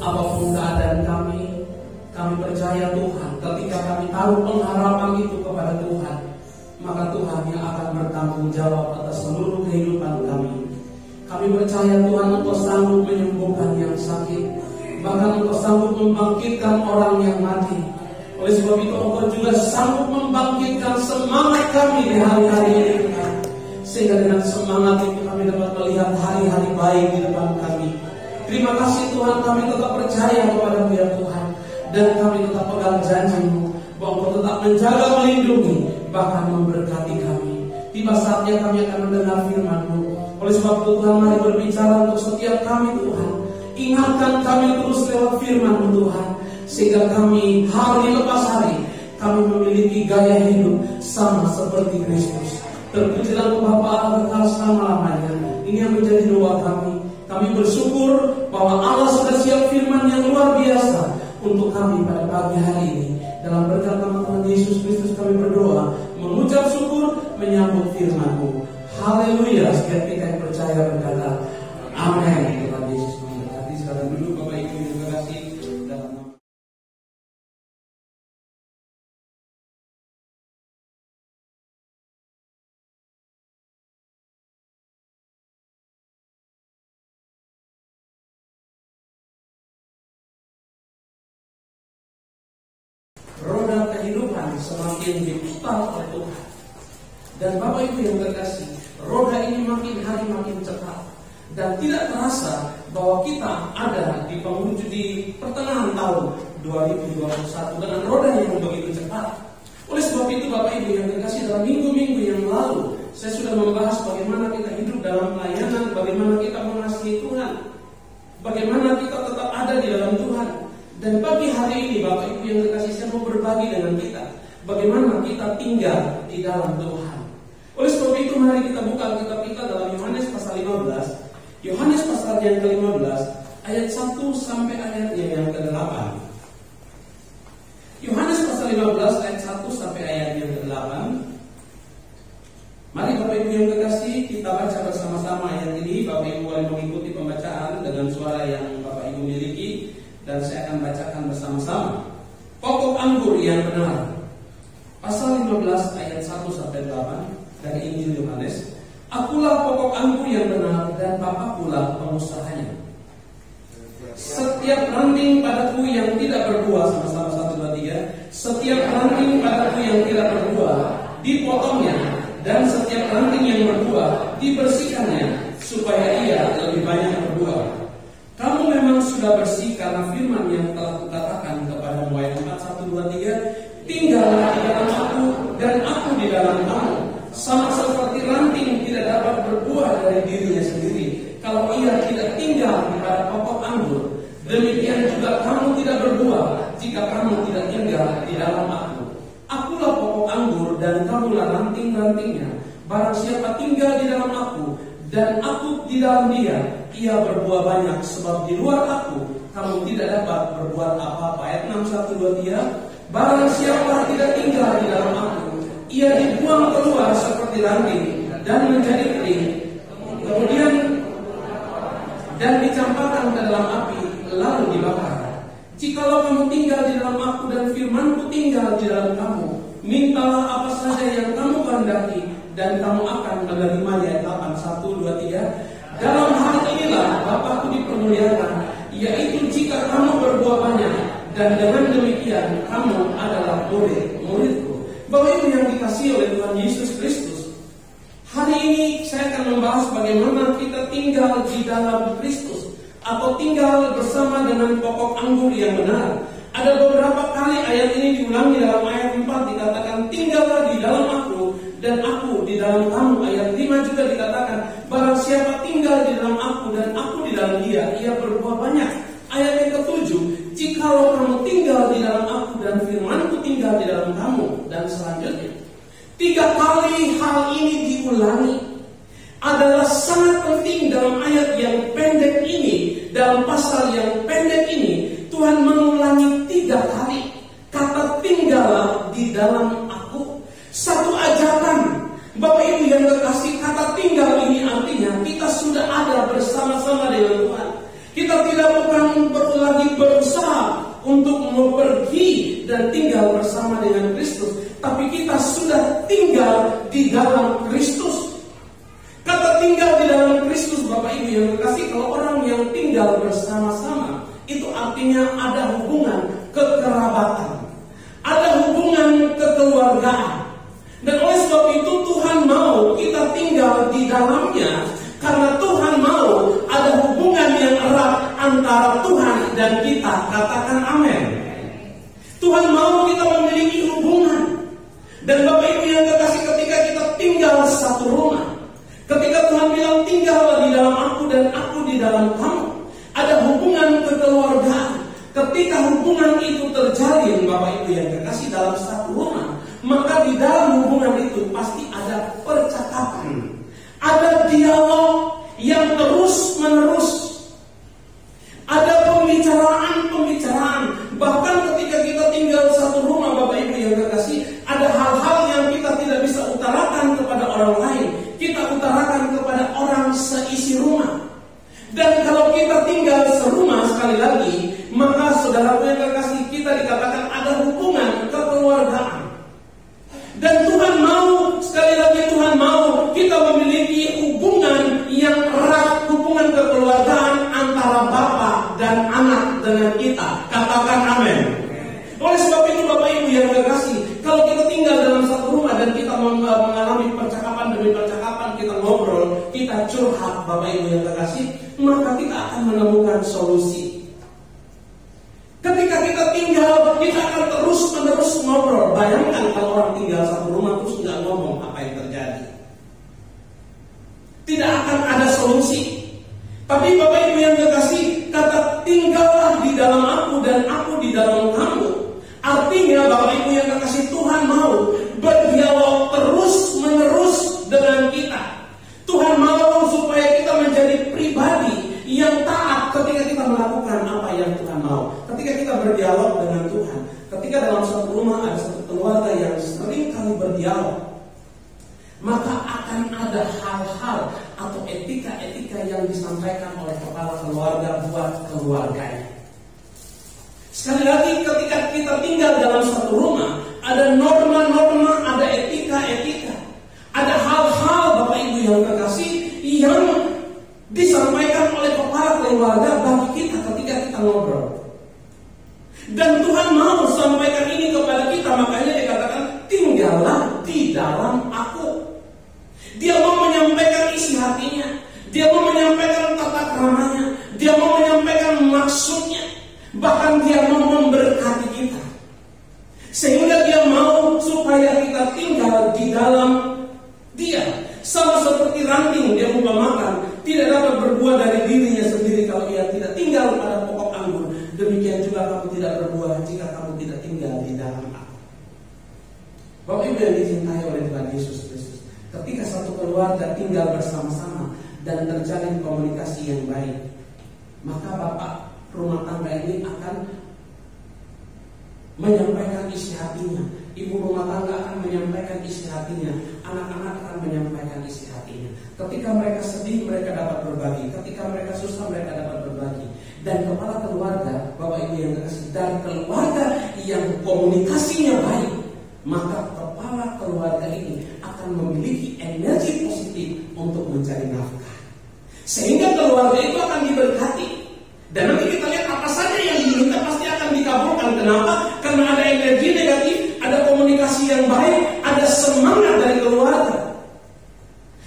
apapun keadaan kami percaya Tuhan, ketika kami taruh pengharapan itu kepada Tuhan, maka Tuhan yang akan bertanggung jawab atas seluruh kehidupan kami. Kami percaya Tuhan, Engkau sanggup menyembuhkan yang sakit, bahkan Engkau sanggup membangkitkan orang yang mati. Oleh sebab itu Engkau juga sanggup membangkitkan semangat kami di hari-hari ini, sehingga dengan semangat itu kami dapat melihat hari-hari baik di depan kami. Terima kasih Tuhan, kami tetap percaya kepada-Mu ya Tuhan, dan kami tetap pegang janji-Mu bahwa Engkau tetap menjaga, melindungi, bahkan memberkati kami. Tiba saatnya kami akan mendengar firman-Mu. Oleh sebab itu Tuhan, mari berbicara untuk setiap kami Tuhan. Ingatkan kami terus lewat firman-Mu Tuhan, sehingga kami hari lepas hari kami memiliki gaya hidup sama seperti Kristus. Terpujilah Engkau Bapa Allah kekal selama-lamanya. Ini yang menjadi doa kami. Kami bersyukur bahwa Allah sudah siap firman yang luar biasa untuk kami pada pagi hari ini. Dalam berkat nama Tuhan Yesus Kristus kami berdoa, mengucap syukur, menyambut firman-Mu. Haleluya. Setiap kita yang percaya berkata amin. Tuhan Yesus memberkati. Sekarang dulu Bapak Ibu yang terkasih dalam nama roda kehidupan semakin diputar oleh Tuhan. Dan Bapak Ibu yang terkasih, roda ini makin hari makin cepat, dan tidak terasa bahwa kita ada di penghujung di pertengahan tahun 2021 dengan roda yang begitu cepat. Oleh sebab itu Bapak Ibu yang terkasih, dalam minggu-minggu yang lalu saya sudah membahas bagaimana kita hidup dalam pelayanan, bagaimana kita mengasihi Tuhan, bagaimana kita tetap ada di dalam Tuhan. Dan pagi hari ini Bapak Ibu yang terkasih, saya mau berbagi dengan kita bagaimana kita tinggal di dalam Tuhan. Oleh sebab itu mari kita buka kitab kita dalam Yohanes pasal 15. Yohanes pasal yang ke-15 ayat 1 sampai ayatnya yang ke-8. Yohanes pasal 15 ayat 1 sampai ayat yang ke-8. Mari Bapak Ibu yang terkasih, kita baca bersama-sama ayat ini. Bapak Ibu boleh mengikuti pembacaan dengan suara yang Bapak Ibu miliki, dan saya akan bacakan bersama-sama. Pokok anggur yang benar. Pasal 15 ayat 1 sampai 8 dari Injil Yohanes. Akulah pokok anggur yang benar, dan Bapa pula pengusahanya. Setiap ranting padaku yang tidak berbuah, sama-sama 1, 2, 3. Setiap ranting padaku yang tidak berbuah dipotongnya, dan setiap ranting yang berbuah dibersihkannya, supaya ia lebih banyak berbuah. Kamu memang sudah bersih karena firman yang telah kukatakan kepadamu. Ayat 4, 1, 2, 3. Tinggallah di dalam aku, dan aku di dalam kamu. Sama seperti ranting tidak dapat berbuah dari dirinya sendiri kalau ia tidak tinggal pada pokok anggur, demikian juga kamu tidak berbuah jika kamu tidak tinggal di dalam aku. Akulah pokok anggur, dan kamulah ranting-rantingnya. Barang siapa tinggal di dalam aku dan aku di dalam dia, ia berbuah banyak, sebab di luar aku kamu tidak dapat berbuat apa-apa. Ayat 6, 1, 2, 3. Barang siapa tidak tinggal di dalam aku, ia dibuang keluar seperti ranting dan menjadi kering, kemudian dan dicampakkan ke dalam api, lalu dibakar. Jikalau kamu tinggal di dalam aku dan firmanku tinggal di dalam kamu, mintalah apa saja yang kamu kehendaki, dan kamu akan menerimanya. 8, 1, 2, 3. Dalam hal inilah Bapakku dipermuliakan, yaitu jika kamu berbuah banyak, dan dengan demikian kamu adalah murid-muridku. Bapak Ibu yang dikasihi oleh Tuhan Yesus Kristus, hari ini saya akan membahas bagaimana kita tinggal di dalam Kristus, atau tinggal bersama dengan pokok anggur yang benar. Ada beberapa kali ayat ini diulangi. Dalam ayat 4 dikatakan tinggallah di dalam aku, dan aku di dalam kamu. Ayat 5 juga dikatakan barang siapa tinggal di dalam aku dan aku di dalam dia, ia berbuah banyak. Ayat yang ke-7, jikalau kamu tinggal di dalam aku dan firmanku tinggal di dalam kamu. Dan selanjutnya 3 kali hal ini diulangi. Adalah sangat penting dalam ayat yang pendek ini, dalam pasal yang pendek ini. Tuhan mengulangi 3 kali kata tinggallah di dalam aku. Satu ajakan Bapak Ibu yang terkasih, kata tinggal ini artinya kita sudah ada bersama-sama dengan Tuhan. Kita tidak perlu lagi artinya ada hubungan kekerabatan, ada hubungan kekeluargaan. Dan oleh sebab itu Tuhan mau kita tinggal di dalamnya, karena Tuhan mau ada hubungan yang erat antara Tuhan dan kita. Katakan amin. Tuhan mau kita memiliki hubungan. Dan Bapak Ibu yang terkasih, ketika kita tinggal satu rumah, ketika Tuhan bilang tinggallah di dalam aku dan aku di dalam kamu, ada hubungan kekeluargaan. Ketika hubungan itu terjalin, Bapak Ibu yang terkasih, dalam satu rumah, maka di dalam hubungan itu pasti ada percakapan, ada dialog yang terus menerus, ada pembicaraan. Bahkan ketika kita tinggal satu rumah, Bapak Ibu yang terkasih, ada hal-hal yang kita tidak bisa utarakan kepada orang lain, kita utarakan kepada orang seisi rumah. Dan kalau kita tinggal serumah, sekali lagi, maka saudaraku yang terkasih, kita dikatakan ada hubungan kekeluargaan. Dan Tuhan mau, sekali lagi Tuhan mau kita memiliki hubungan yang erat, hubungan kekeluargaan antara Bapa dan anak dengan kita. Katakan amin. Oleh sebab itu Bapak Ibu yang terkasih, kalau kita tinggal dalam satu rumah dan kita mengalami percakapan demi percakapan, kita ngobrol, kita curhat, Bapak Ibu yang terkasih, maka kita akan menemukan solusi. Ketika kita tinggal, kita akan terus-menerus ngobrol. Bayangkan kalau orang tinggal satu rumah terus nggak ngomong, apa yang terjadi? Tidak akan ada solusi. Tapi Bapak Ibu yang terkasih, kata tinggallah di dalam aku dan aku di dalam kamu, artinya Bapak Ibu yang terkasih, Tuhan mau berdialog terus-menerus dengan kita. Tuhan mau supaya kita menjadi pribadi yang taat ketika kita melakukan apa yang Tuhan mau. Ketika kita berdialog dengan Tuhan, ketika dalam satu rumah ada satu keluarga yang sering kali berdialog, maka akan ada hal-hal atau etika-etika yang disampaikan oleh kepala keluarga buat keluarganya. Sekali lagi, ketika kita tinggal dalam satu rumah, ada norma-norma, ada etika-etika, ada hal-hal Bapak Ibu yang terkasih yang disampaikan oleh kepala keluarga bagi kita ketika kita ngobrol. Dan Tuhan mau sampaikan ini kepada kita, makanya dikatakan tinggallah di dalam aku. Dia mau menyampaikan isi hatinya, dia mau menyampaikan tata keramanya, dia mau menyampaikan maksudnya, bahkan dia mau memberkati kita. Sehingga dia mau supaya kita tinggal di dalam dia. Sama seperti ranting, dia umpamakan tidak dapat berbuah dari dirinya sendiri kalau ia tidak tinggal pada pokok anggur. Demikian juga kamu tidak berbuah jika kamu tidak tinggal di dalam aku. Bapak Ibu yang dicintai oleh Tuhan Yesus Kristus, ketika satu keluarga tinggal bersama-sama dan terjalin komunikasi yang baik, maka bapak rumah tangga ini akan menyampaikan isi hatinya, ibu rumah tangga akan menyampaikan isi hatinya, anak-anak akan menyampaikan isi hatinya. Ketika mereka sedih, mereka dapat berbagi. Ketika mereka susah, mereka dapat berbagi. Dan kepala keluarga, Bapak Ibu yang terkasih, dan keluarga yang komunikasinya baik, maka kepala keluarga ini akan memiliki energi positif untuk mencari nafkah, sehingga keluarga itu akan diberkati. Dan nanti kita lihat apa saja yang diminta pasti akan dikabulkan. Kenapa? Karena ada energi negatif, ada komunikasi yang baik, ada semangat dari keluarga.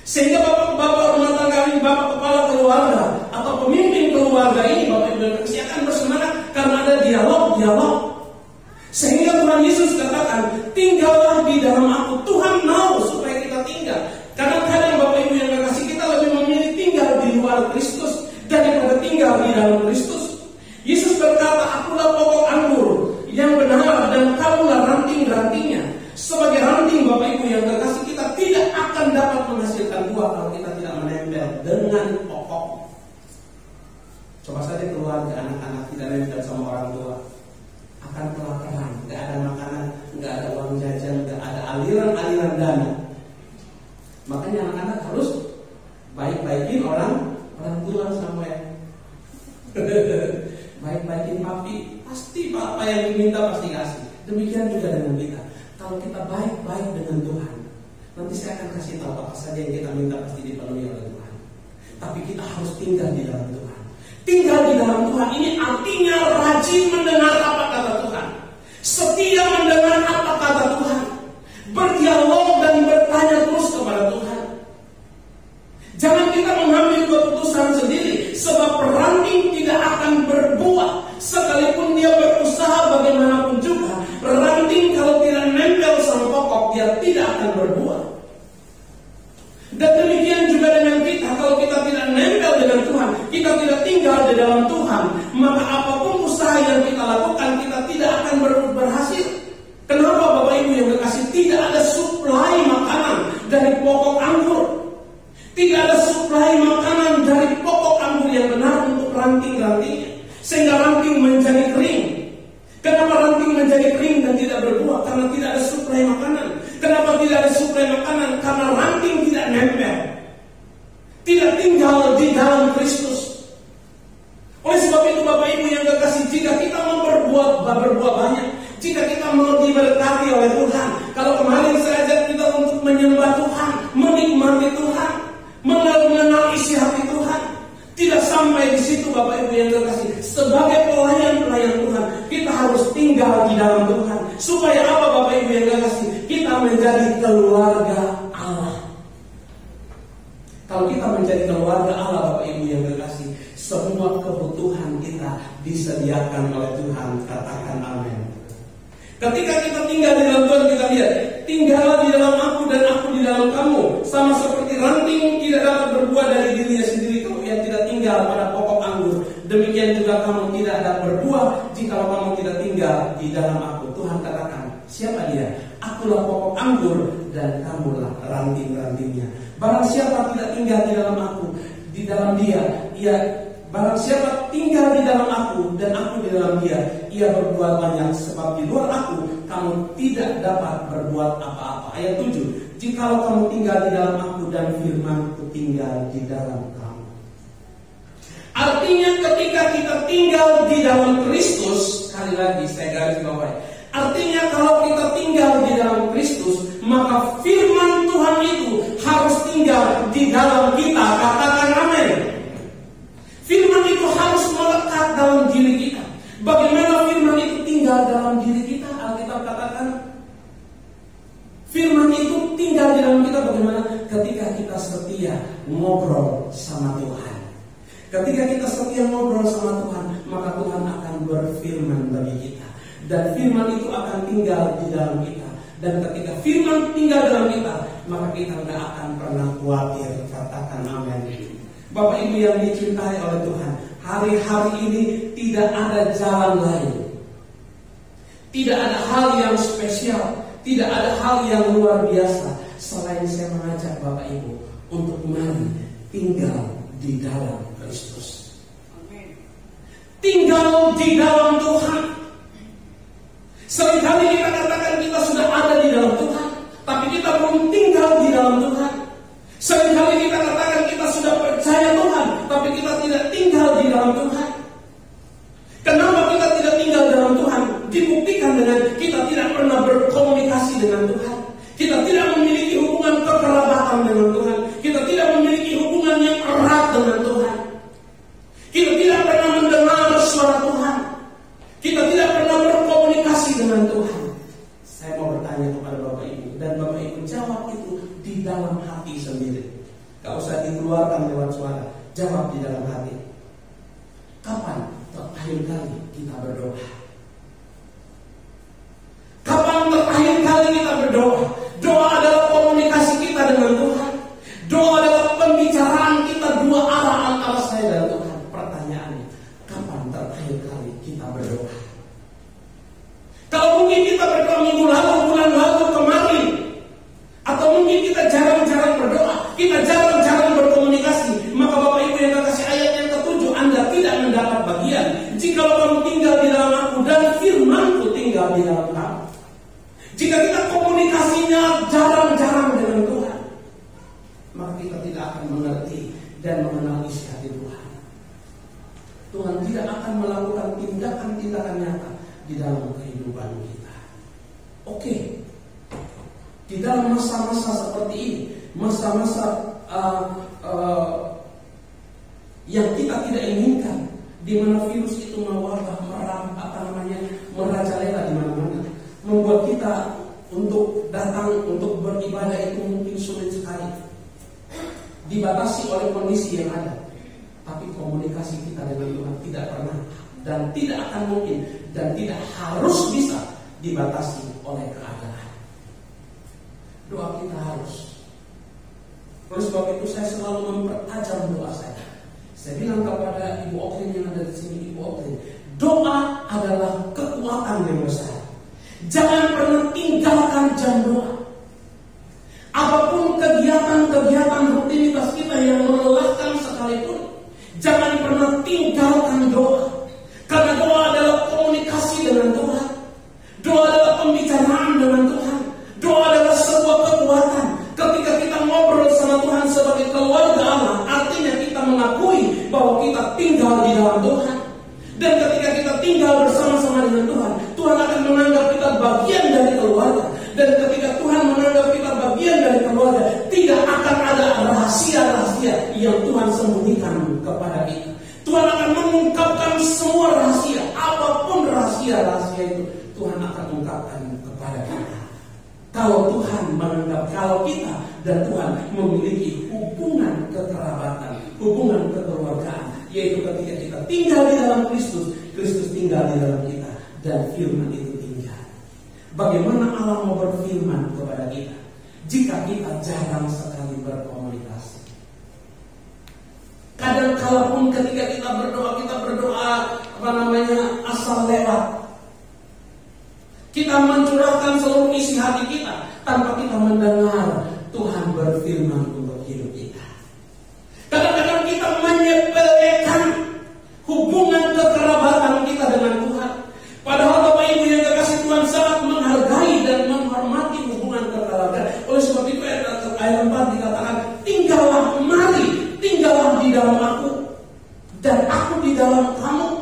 Sehingga bapak-bapak rumah tangga ini, bapak kepala keluarga atau pemimpin keluarga ini, Bapak Ibu yang terkasih, akan bersemangat karena ada dialog. Sehingga Tuhan Yesus katakan, tinggallah di dalam aku. Tuhan mau supaya kita tinggal. Kadang-kadang Bapak Ibu yang terkasih, kita lebih memilih tinggal di luar Kristus daripada tinggal di dalam Kristus. Yesus berkata, akulah pokok anggur yang benar dan kamulah ranting-rantingnya. Sebagai ranting, Bapak Ibu yang terkasih, kita tidak akan dapat menghasilkan buah kalau kita tidak menempel dengan pokok. Coba saja keluarga, anak-anak tidak nempel sama orang tua, akan kelaparan, nggak ada makanan, nggak ada uang jajan, nggak ada aliran-aliran dana. Makanya anak-anak harus baik-baikin orang tua sampai baik-baikin papi, pasti papa yang diminta pasti kasih. Demikian juga dengan kita. Kalau kita baik-baik dengan Tuhan, nanti saya akan kasih tahu apa saja yang kita minta pasti dipenuhi oleh Tuhan. Tapi kita harus tinggal di dalam Tuhan. Tinggal di dalam Tuhan ini artinya rajin mendengar apa kata Tuhan, setia mendengar apa kata Tuhan, berdialog dan bertanya terus kepada Tuhan. Jangan kita mengambil keputusan sendiri, sebab ranting tidak akan berbuah sekalipun dia berusaha bagaimanapun juga. Ranting kalau tidak nempel sama pokok, dia tidak akan berbuah. Dan demikian juga dengan kita, kalau kita tidak nempel dengan Tuhan, kita tidak tinggal di dalam Tuhan, maka apapun usaha yang kita lakukan, kita tidak akan berhasil. Kenapa Bapak Ibu yang kekasih? Tidak ada suplai makanan dari pokok anggur. Tidak ada suplai makanan dari pokok anggur yang benar untuk ranting-rantingnya, sehingga ranting menjadi kering. Kenapa ranting menjadi kering dan tidak berbuah? Karena tidak ada suplai makanan. Kenapa tidak ada suplai makanan? Karena ranting tidak nempel, tidak tinggal di dalam Kristus. Oleh sebab itu Bapak Ibu yang kekasih, jika kita mau berbuah banyak, jika kita mau diberkati oleh Tuhan, kalau kemarin saya ajak kita untuk menyembah Tuhan, menikmati Tuhan, mengenal isi hati Tuhan, tidak sampai di situ Bapak Ibu yang kekasih. Sebagai pelayan-pelayan Tuhan, kita harus tinggal di dalam Tuhan. Supaya apa Bapak Ibu yang kekasih? Kita menjadi keluarga Allah. Kalau kita menjadi keluarga Allah Bapak Ibu yang kekasih, semua kebutuhan kita disediakan oleh Tuhan. Katakan amin. Ketika kita tinggal di dalam Tuhan, kita lihat, tinggallah di dalam aku dan aku di dalam kamu. Sama seperti ranting tidak dapat berbuah dari dirinya sendiri kalau yang tidak tinggal pada pokok anggur, demikian juga kamu tidak dapat berbuah jika kamu tidak tinggal di dalam aku. Tuhan katakan, siapa dia? Akulah pokok anggur dan kamulah ranting-rantingnya. Barang siapa tidak tinggal di dalam aku, di dalam dia, barang siapa tinggal di dalam aku dan aku di dalam dia, ia berbuat banyak, sebab di luar aku kamu tidak dapat berbuat apa-apa. Ayat 7, jikalau kamu tinggal di dalam aku dan firman-Ku tinggal di dalam kamu. Artinya ketika kita tinggal di dalam Kristus, sekali lagi saya garis bawahi, artinya kalau kita tinggal di dalam Kristus, maka firman Tuhan itu harus tinggal di dalam kita. Katakan amin. Firman itu harus melekat dalam diri kita. Bagaimana firman itu tinggal dalam diri kita? Alkitab katakan firman itu tinggal di dalam kita bagaimana? Ketika kita setia ngobrol sama Tuhan. Ketika kita setia ngobrol sama Tuhan, maka Tuhan akan berfirman bagi kita. Dan firman itu akan tinggal di dalam kita. Dan ketika firman tinggal dalam kita, maka kita tidak akan pernah khawatir. Katakan amin. Bapak Ibu yang dicintai oleh Tuhan, hari-hari ini tidak ada jalan lain, tidak ada hal yang spesial, tidak ada hal yang luar biasa selain saya mengajak Bapak Ibu untuk mari tinggal di dalam Kristus. Tinggal di dalam Tuhan. Seringkali kita katakan kita sudah ada di dalam Tuhan, tapi kita belum tinggal di dalam Tuhan. Seringkali kita katakan kita sudah percaya Tuhan, tapi kita tidak tinggal di dalam Tuhan. Kenapa kita tidak tinggal dalam Tuhan? Dibuktikan dengan kita tidak pernah berkomunikasi dengan Tuhan. Kita tidak memiliki hubungan kekerabatan dengan Tuhan. Kita tidak memiliki hubungan yang erat dengan Tuhan. Kita tidak pernah mendengar suara Tuhan. Kita tidak pernah berkomunikasi dengan Tuhan. Saya mau bertanya kepada Bapak Ibu, dan Bapak Ibu jawab itu di dalam hati sendiri. Gak usah dikeluarkan lewat suara. Jawab di dalam hati. Kapan terakhir kali kita berdoa? Kapan terakhir kali kita berdoa? Doa adalah komunikasi kita dengan Tuhan. Doa adalah pembicaraan kita dua arah antara saya dan Tuhan. Pertanyaannya, kapan terakhir kali kita berdoa? Kalau mungkin kita berdoa minggu lalu, bulan lalu, kemarin, atau mungkin kita jarang-jarang berdoa, kita jarang-jarang berkomunikasi, maka Bapak Ibu yang kasih ayat yang ke-7, Anda tidak mendapat bagian jika kamu tinggal di dalam aku dan firman-Ku tinggal di dalam kamu. Jika kita komunikasinya jarang-jarang dengan Tuhan, maka kita tidak akan mengerti dan mengenal isi hati Tuhan. Tuhan tidak akan melakukan tindakan-tindakan nyata di dalam kehidupan kita. Oke. Di dalam masa-masa seperti ini, masa-masa yang kita tidak inginkan, di mana virus itu mewabah, merampas untuk datang untuk beribadah itu mungkin sulit sekali, dibatasi oleh kondisi yang ada. Tapi komunikasi kita dengan Tuhan tidak pernah dan tidak akan mungkin dan tidak harus bisa dibatasi oleh keadaan. Doa kita harus. Oleh sebab itu saya selalu mempertajam doa saya. Saya bilang kepada Ibu Oklin yang ada di sini, Ibu Oklin, doa adalah kekuatan yang besar. Jangan pernah tinggalkan jam doa. Apapun kegiatan-kegiatan rutinitas kita yang melelahkan sekalipun, jangan pernah tinggalkan doa. Karena doa adalah komunikasi dengan Tuhan. Doa adalah pembicaraan dengan Tuhan. Doa adalah sebuah kekuatan. Ketika kita ngobrol sama Tuhan sebagai keluarga Allah, artinya kita mengakui bahwa kita tinggal di dalam Tuhan. Dan ketika kita tinggal bersama-sama dengan Tuhan, Tuhan akan menganggap kita bagian dari keluarga. Dan ketika Tuhan menganggap kita bagian dari keluarga, tidak akan ada rahasia-rahasia yang Tuhan sembunyikan kepada kita. Tuhan akan mengungkapkan semua rahasia. Apapun rahasia-rahasia itu, Tuhan akan ungkapkan kepada kita. Kalau Tuhan menganggap, kalau kita dan Tuhan memiliki hubungan kekerabatan, hubungan kekeluargaan, yaitu ketika kita tinggal di dalam Kristus, Kristus tinggal di dalam kita, dan firman itu tinggal. Bagaimana Allah mau berfirman kepada kita jika kita jarang sekali berkomunikasi? Kadang kalaupun ketika kita berdoa asal lewat. Kita mencurahkan seluruh isi hati kita tanpa kita mendengar Tuhan berfirman untuk hidup kita. Kadang-kadang kita menyepelekan hubungan kekerabatan kita dengan Tuhan. Padahal Bapak Ibu yang kekasih Tuhan sangat menghargai dan menghormati hubungan kekerabatan. Oleh sebab itu ayat 4 dikatakan, tinggallah di dalam aku dan aku di dalam kamu.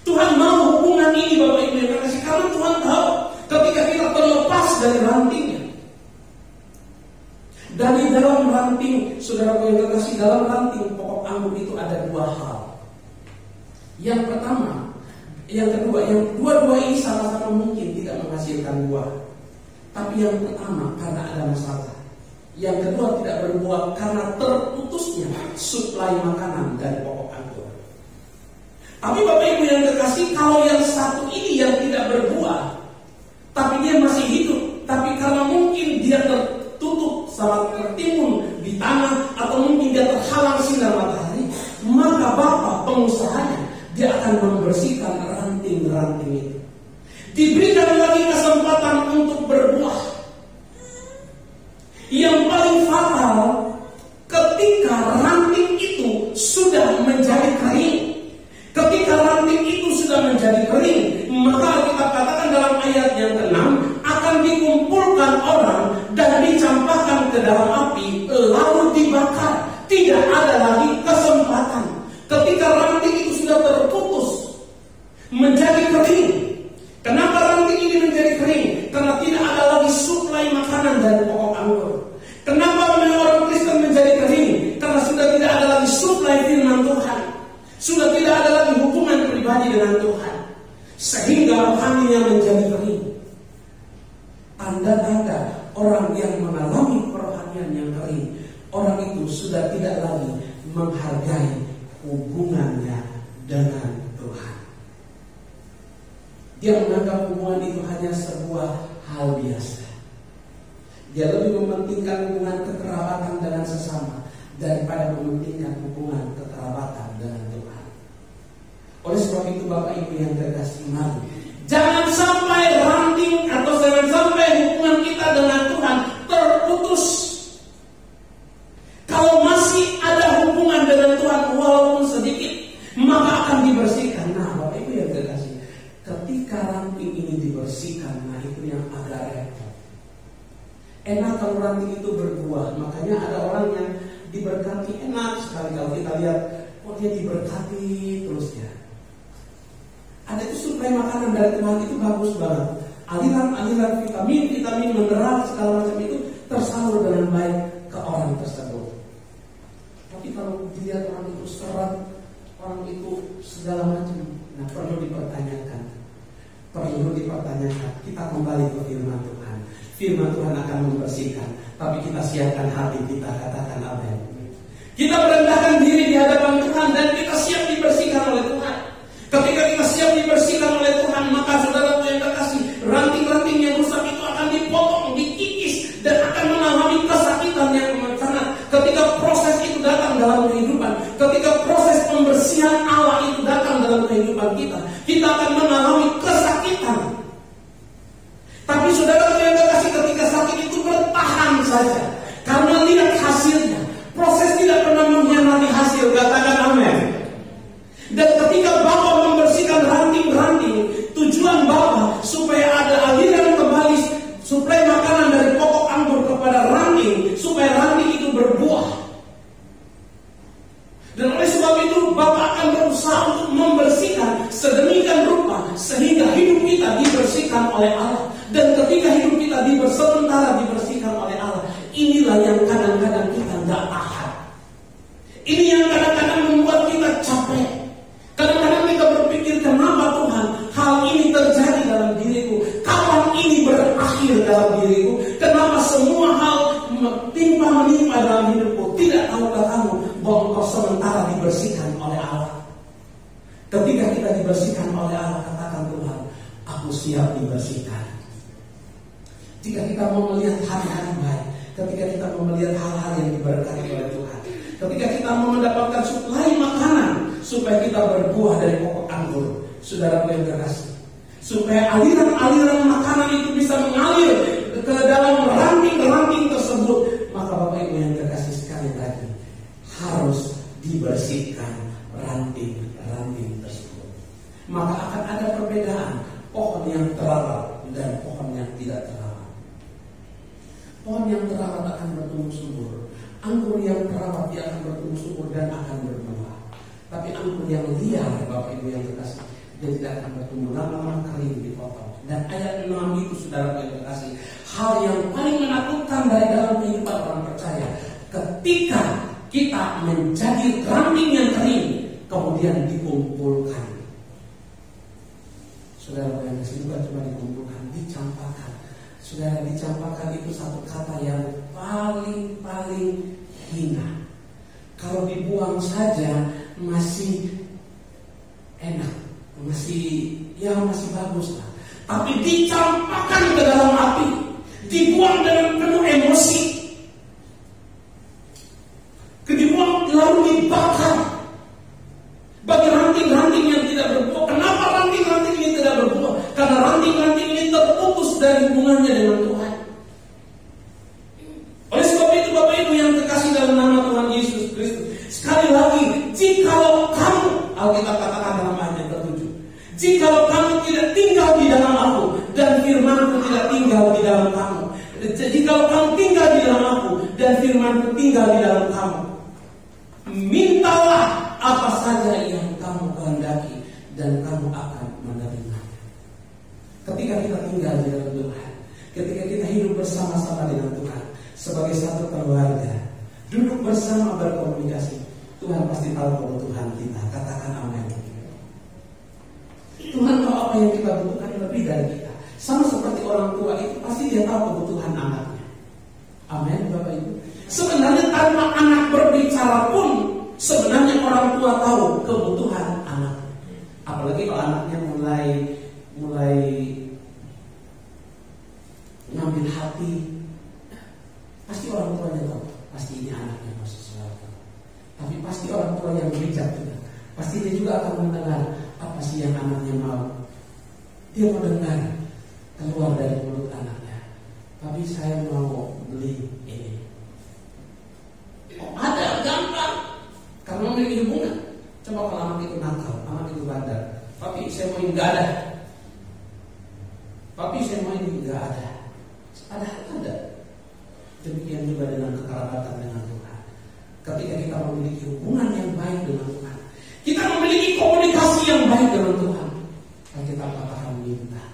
Tuhan mau hubungan ini Bapak Ibu yang kekasih, karena Tuhan tahu ketika kita terlepas dari rantingnya. Dari dalam ranting, saudaraku yang kekasih, dalam ranting pokok anggur itu ada dua hal. Yang pertama, yang kedua, yang dua-dua ini sama-sama mungkin tidak menghasilkan buah. Tapi yang pertama karena ada masalah. Yang kedua tidak berbuah karena terputusnya suplai makanan dari pokok anggur. Tapi Bapak Ibu yang kekasih, kalau yang satu ini yang tidak berbuah, tapi dia masih hidup, tapi karena mungkin dia tertutup sama tertimbun di tanah, atau mungkin dia terhalang sinar matahari, maka Bapak pengusahanya dia akan membersihkan ranting-ranting itu. Diberikan lagi kesempatan untuk berbuah. Yang paling fatal ketika ranting itu sudah menjadi kering. Ketika ranting itu sudah menjadi kering, maka kita katakan dalam ayat yang ke-6, akan dikumpulkan orang dan dicampakkan ke dalam api, lalu dibakar. Tidak ada lagi kesempatan. Ketika ranting itu sudah terputus, menjadi kering. Kenapa ranting ini menjadi kering? Karena tidak ada lagi suplai makanan dari pokok anggur. Kenapa orang Kristen menjadi kering? Karena sudah tidak ada lagi suplai firman Tuhan. Sudah tidak ada lagi hubungan pribadi dengan Tuhan. Sehingga rohaninya menjadi kering. Tanda-tanda orang yang mengalami kerohanian yang kering, orang itu sudah tidak lagi menghargai hubungannya dengan Tuhan. Dia menganggap hubungan itu hanya sebuah hal biasa. Dia lebih mementingkan hubungan kekerabatan dengan sesama daripada mementingkan hubungan kekerabatan dengan Tuhan. Oleh sebab itu Bapak Ibu yang terkasih, mari jangan sampai ranting atau jangan sampai hubungan kita dengan Tuhan terputus. Kalau masih ada hubungan dengan Tuhan walaupun sedikit, maka akan dibersihkan. Nah Bapak Ibu yang terkasih, ketika ranting ini dibersihkan, nah itu yang agak repot. Enak kalau ranting itu berbuah. Makanya ada orang yang diberkati enak sekali. Kalau kita lihat, oh dia diberkati terus ya. Ada itu suplai makanan dari Tuhan itu bagus banget. Aliran vitamin mineral segala macam itu tersalur dengan baik ke orang tersebut. Tapi kalau dilihat orang itu serat, orang itu segala macam, nah perlu dipertanyakan. Kita kembali ke firman firman Tuhan akan membersihkan. Tapi kita siapkan hati kita, katakan amin. Kita merendahkan diri di hadapan Tuhan dan kita siap dibersihkan oleh Tuhan. Ketika kita siap dibersihkan oleh Tuhan, maka saudara yang terkasih, ranting-ranting yang rusak itu akan dipotong, dikikis, dan akan mengalami kesakitan yang sangat. Ketika proses itu datang dalam kehidupan, ketika proses pembersihan Allah itu datang dalam kehidupan kita, kita akan mengalami kesakitan. Tapi saudara yang terkasih, ketika sakit itu bertahan saja, karena lihat hasilnya. Proses tidak pernah mengkhianati hasil, katakan amin. Dan ketika Bapa membersihkan ranting-ranting, tujuan Bapa supaya ada aliran kembali suplai makanan dari pokok anggur kepada ranting, supaya ranting itu berbuah. Dan oleh sebab itu Bapa akan berusaha untuk membersihkan sedemikian rupa sehingga hidup kita dibersihkan oleh Allah. Dan ketika hidup kita sementara dibersihkan oleh Allah, inilah yang kadang-kadang kita nggak tahan. Ini yang kadang-kadang membuat kita capek. Kadang-kadang kita berpikir, kenapa Tuhan hal ini terjadi dalam diriku? Kapan ini berakhir dalam diriku? Kenapa semua hal menimpa dalam hidupku? Tidak tahukah kamu bahwa engkau sementara dibersihkan oleh Allah? Ketika kita dibersihkan oleh Allah, katakan Tuhan, aku siap dibersihkan. Jika kita mau melihat hari-hari baik, ketika kita mau melihat hal-hal yang diberkati oleh Tuhan, ketika kita mau mendapatkan suplai makanan supaya kita berbuah dari pokok anggur, saudara yang terkasih, supaya aliran-aliran makanan itu bisa mengalir ke dalam ranting-ranting tersebut, maka Bapak Ibu yang terkasih sekali lagi harus dibersihkan ranting-ranting tersebut. Maka akan ada perbedaan pohon yang terawat dan pohon yang tidak terawat. Pohon yang terawat akan bertumbuh subur. Anggur yang terawat dia akan bertumbuh subur dan akan berbuah. Tapi anggur yang liar, Bapak Ibu yang terkasih, dia tidak akan bertumbuh, lama-lama kering dipotong. Dan ayat 6 itu saudara yang terkasih, hal yang paling menakutkan dari dalam kehidupan orang percaya, ketika kita menjadi ranting yang kering, kemudian dikumpulkan. Saudara yang terkasih, bukan cuma dikumpulkan, dicampakkan. Saudara, dicampakkan itu satu kata yang paling hina. Kalau dibuang saja masih enak, masih bagus lah. Tapi dicampakkan ke dalam api, dibuang dengan penuh emosi, dibuang lalu dibakar. Bagi ranting-ranting yang tidak berbuah, kenapa ranting-ranting ini tidak berbuah? Karena ranting-ranting ini terputus dari hubungannya dengan Tuhan. Oleh sebab itu Bapak Ibu yang terkasih dalam nama Tuhan Yesus Kristus, sekali lagi, jikalau kamu, Alkitab katakan dalam ayat 7, jikalau kamu tidak tinggal di dalam aku dan firman-Ku tidak tinggal di dalam kamu, jikalau kamu tinggal di dalam aku dan firman-Ku tinggal di dalam kamu, mintalah apa saja yang kamu kehendaki dan kamu akan menerima. Ketika kita tinggal di dalam Tuhan, ketika kita hidup bersama-sama dengan Tuhan sebagai satu keluarga, duduk bersama berkomunikasi, Tuhan pasti tahu kebutuhan kita. Katakan amin. Tuhan tahu apa yang kita butuhkan lebih dari kita. Sama seperti orang tua itu, pasti dia tahu kebutuhan anaknya. Amin, Bapak Ibu. Sebenarnya tanpa anak berbicara pun, sebenarnya orang tua tahu kebutuhan anak. Apalagi kalau anaknya mulai ngambil hati, pasti orang tuanya tahu, pasti ini anaknya mau sesuatu. Tapi pasti orang tua yang bijak juga, pasti dia juga akan mendengar apa sih yang anaknya mau. Dia mau dengar keluar dari mulut anaknya, tapi saya mau beli ini. Ada gampang, karena memiliki hubungan. Coba kalau anak itu nakal, anak itu bandar, tapi saya mau ini nggak ada. Tapi saya mau ini nggak ada. Padahal ada. Demikian juga dengan kekerabatan dengan Tuhan. Ketika kita memiliki hubungan yang baik dengan Tuhan, kita memiliki komunikasi yang baik dengan Tuhan, dan kita akan minta.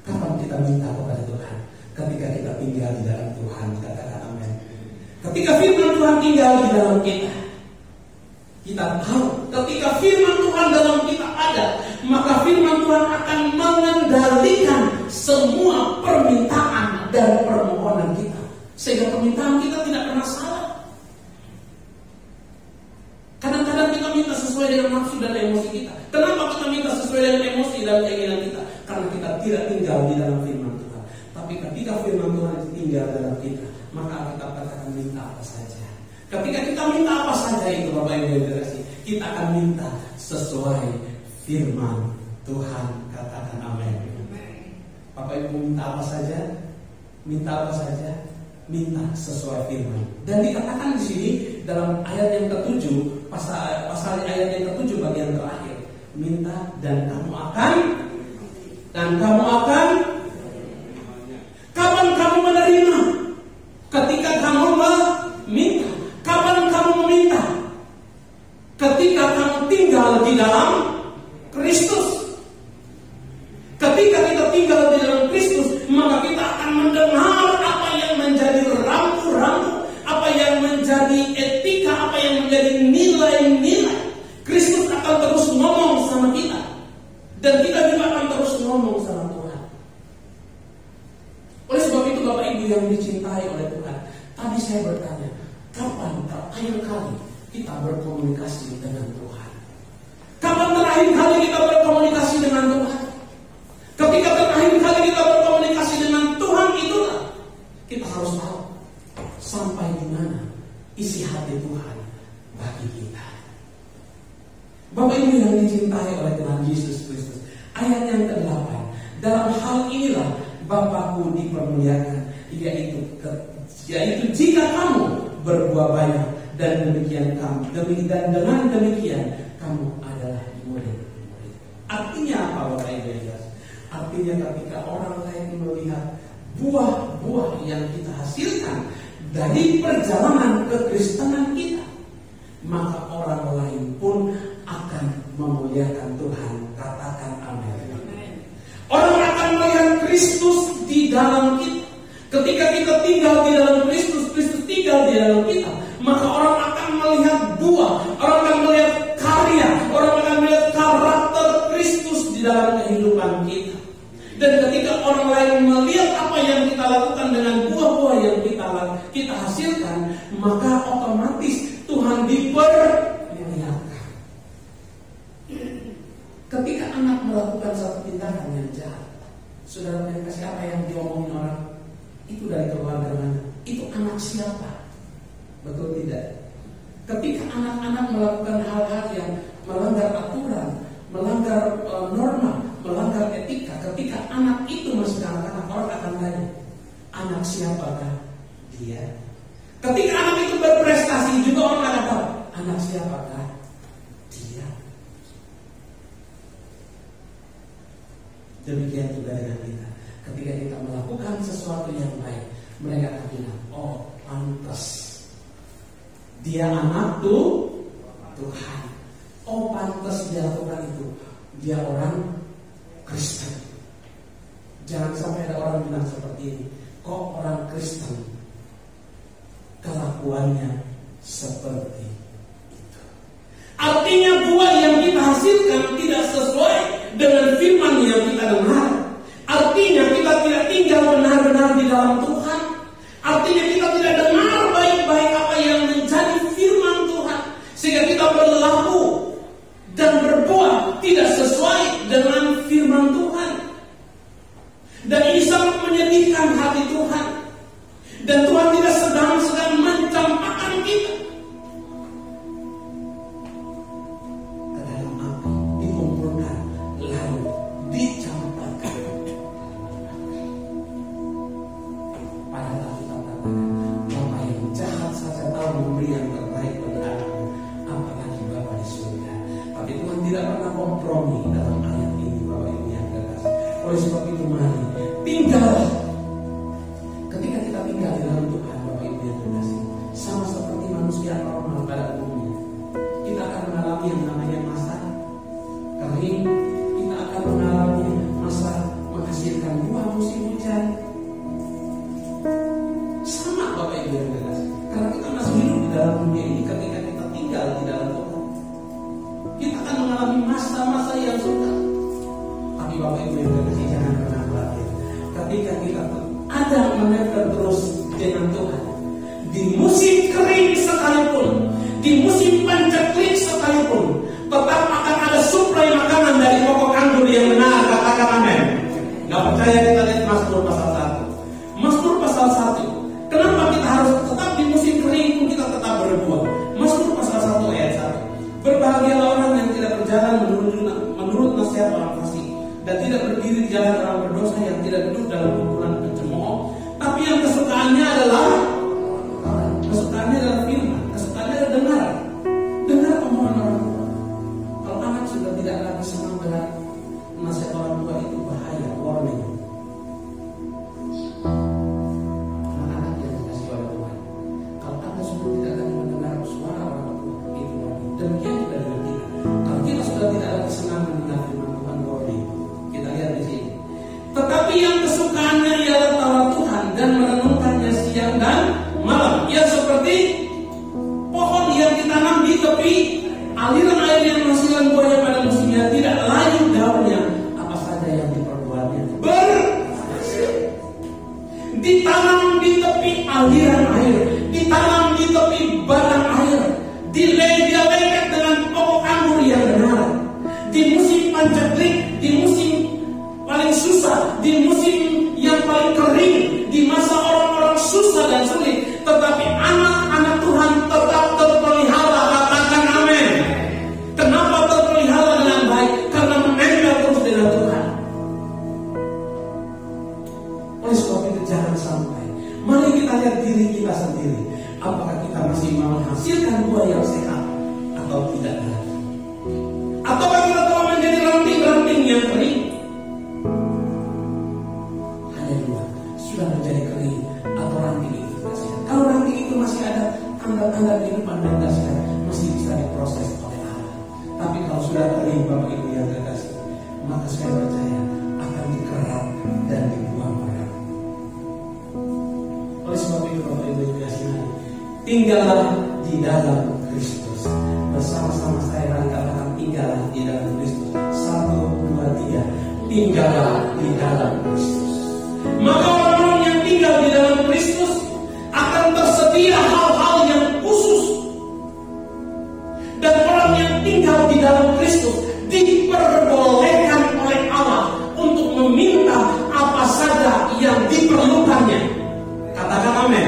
Kapan kita minta kepada Tuhan? Ketika kita tinggal di dalam Tuhan. Katakan amin. Ketika firman Tuhan tinggal di dalam kita, kita tahu ketika firman Tuhan dalam kita ada, maka firman Tuhan akan mengendalikan semua permintaan dan permohonan kita, sehingga permintaan kita tidak pernah salah. Kadang-kadang kita minta sesuai dengan nafsu dan emosi kita. Kenapa kita minta sesuai dengan emosi dan keinginan kita? Karena kita tidak tinggal di dalam firman Tuhan. Tapi ketika firman Tuhan itu tinggal dalam kita, maka kita katakan minta apa saja. Ketika kita minta apa saja itu, Bapak Ibu yang dikasihi, kita akan minta sesuai firman Tuhan. Katakan amin. Bapak Ibu minta apa saja? Minta apa saja? Minta sesuai firman. Dan dikatakan di sini dalam ayat yang ke-7, pasal ayat yang ke-7 bagian terakhir, minta dan kamu akan kapan kamu menerima? Ketika kamu meminta. Kapan kamu meminta? Ketika kamu tinggal di dalam Kristus. Ketika kita tinggal di dalam Kristus, maka kita akan mendengar apa yang menjadi rambu-rambu, apa yang menjadi etika, apa yang menjadi nilai-nilai. Kristus akan terus ngomong sama kita, dan kita juga akan terus ngomong sama Tuhan. Oleh sebab itu, Bapak Ibu yang dicintai oleh Tuhan, tadi saya bertanya, kapan terakhir kali kita berkomunikasi dengan Tuhan? Kapan terakhir kali kita berkomunikasi dengan Tuhan? Ketika terakhir kali kita berkomunikasi dengan Tuhan, itulah kita harus tahu sampai di mana isi hati Tuhan bagi kita. Bapak Ibu yang dicintai oleh Tuhan Yesus Kristus, ayat yang ke-8, dalam hal inilah Bapakku dipermuliakan, yaitu jika kamu berbuah banyak, dan demikian kamu, dan dengan demikian kamu adalah murid-murid. Artinya apa, Bapak Ibu? Artinya ketika orang lain melihat buah-buah yang kita hasilkan dari perjalanan kekristenan kita, maka orang lain pun akan memuliakan Tuhan. Katakan amin. Orang akan melihat Kristus di dalam kita. Ketika kita tinggal di dalam Kristus, Kristus tinggal di dalam kita, maka orang akan melihat buah, orang akan melihat karya, orang akan melihat karakter Kristus di dalam kehidupan kita. Dan ketika orang lain melihat apa yang kita lakukan dengan buah-buah yang kita hasilkan, maka otomatis Tuhan diperlihatkan. Ketika anak melakukan satu tindakan yang jahat, saudara kasih apa yang diomongin orang? Itu dari keluarga mana? Itu anak siapa? Betul tidak? Ketika anak-anak melakukan hal-hal yang melanggar aturan, melanggar norma, melanggar etika, ketika anak itu masih kanak-kanak, orang akan tanya, anak siapakah dia? Ketika anak itu berprestasi, juga orang akan tahu, anak siapakah dia? Demikian juga dengan kita. Ketika kita melakukan sesuatu yang baik, mereka akan bilang, oh pantas dia anak Tuhan. Oh pantas dia lakukan itu, dia orang Kristen. Jangan sampai ada orang bilang seperti ini, kok orang Kristen kelakuannya seperti itu. Artinya buah yang kita hasilkan tidak sesuai dengan firman yang kita dengar. Artinya kita tidak tinggal benar-benar di dalam Tuhan. Artinya kita tidak dengar baik-baik apa yang menjadi firman Tuhan, sehingga kita berlaku dan berbuat tidak sesuai dengan firman Tuhan. Dan ini sangat menyedihkan hati Tuhan. Dan Tuhan tidak sedang mencampakkan kita ke dalam api, dikumpulkan, lalu dicampakkan. Padahal kita katakan, Bapa yang jahat saja tahu memberi yang terbaik bagi anaknya, apalagi Bapa di surga. Tapi Tuhan tidak pernah kompromi dalam ayat ini, Bapak Ibu yang terkasih. Oleh sebab itu mari tinggal. Ketika kita tinggal di dalam Tuhan, Bapak Ibu yang terkasih, sama seperti manusia normal pada umumnya, kita akan mengalami yang namanya masa kering, kita akan mengalami masa menghasilkan buah musim hujan. Sama Bapak Ibu yang terkasih, karena kita masih hidup di dalam dunia ini. Ketika kita tinggal di dalam Tuhan, kita akan mengalami masa-masa yang sukar. Tapi Bapak Ibu yang terkasih, jangan pernah khawatir. Ketika kita ada ada menempel terus dengan Tuhan. Di musim kering sekalipun, di musim pancaklik sekalipun, tetap akan ada suplai makanan dari pokok anggur yang benar. Katakan amin. Gak percaya, kita lihat Mazmur pasal 1. Mazmur pasal 1. Kenapa kita harus tetap di musim kering pun kita tetap berbuah? Mazmur pasal 1 ayat 1. Berbahagialah orang yang tidak berjalan menurut nasihat orang fasik, dan tidak berdiri di jalan orang berdosa, yang tidak duduk dalam kumpulan pencemooh, tapi yang kesukaannya adalah firman, kesukaannya adalah dengar omongan orang tua. Kalau anak sudah tidak lagi senang dengan nasihat orang tua, itu bahaya, warning. Anak-anak yang dikasih oleh Tuhan, kalau Anda sudah tidak lagi mendengar suara orang tua, itu warning. Demikian juga dengan kita. Kalau kita sudah tidak lagi senang mendengar firman Tuhan, warning. Kita lihat di sini. Tetapi yang kesukaannya ialah Taurat Tuhan dan merenungkannya siang dan malam. Ia seperti pohon yang ditanam di tepi aliran air yang menghasilkan buahnya pada musimnya, tidak layu daunnya, apa saja yang diperbuatnya berhasil. Ditanam di tepi aliran air, ditanam di tepi batang air, dilengket dengan pokok anggur yang benar. Di musim pancaklik, di musim paling susah, di musim yang paling kering, di masa orang-orang susah dan sulit, tetapi anak-anak Tuhan tetap terpelihara. Katakan amin. Kenapa terpelihara dengan baik? Karena menempel terus dengan Tuhan. Oleh sebab itu jangan sampai. Mari kita lihat diri kita sendiri. Apakah kita masih menghasilkan buah yang sehat atau tidak lagi? Ataukah kita telah menjadi ranting-ranting yang kering? Hanya dua, sudah menjadi kering atau ranting itu tidak sehat. Kalau ranting itu masih ada tanda-tanda kehidupan dan tidak sehat, masih bisa diproses oleh Allah. Tapi kalau sudah kering, Bapak Ibu yang terkasih, maka saya percaya akan dikerat dan dibuang berat. Oleh sebab itu, Bapak Ibu yang dikasihi, tinggallah di dalam Kristus. Bersama-sama saya akan katakan, tinggallah di dalam Kristus. 1, 2, 3. Tinggallah di dalam Kristus. Maka orang-orang yang tinggal di dalam Kristus akan tersedia hal-hal yang khusus. Dan orang yang tinggal di dalam Kristus diperbolehkan oleh Allah untuk meminta apa saja yang diperlukannya. Katakan amin.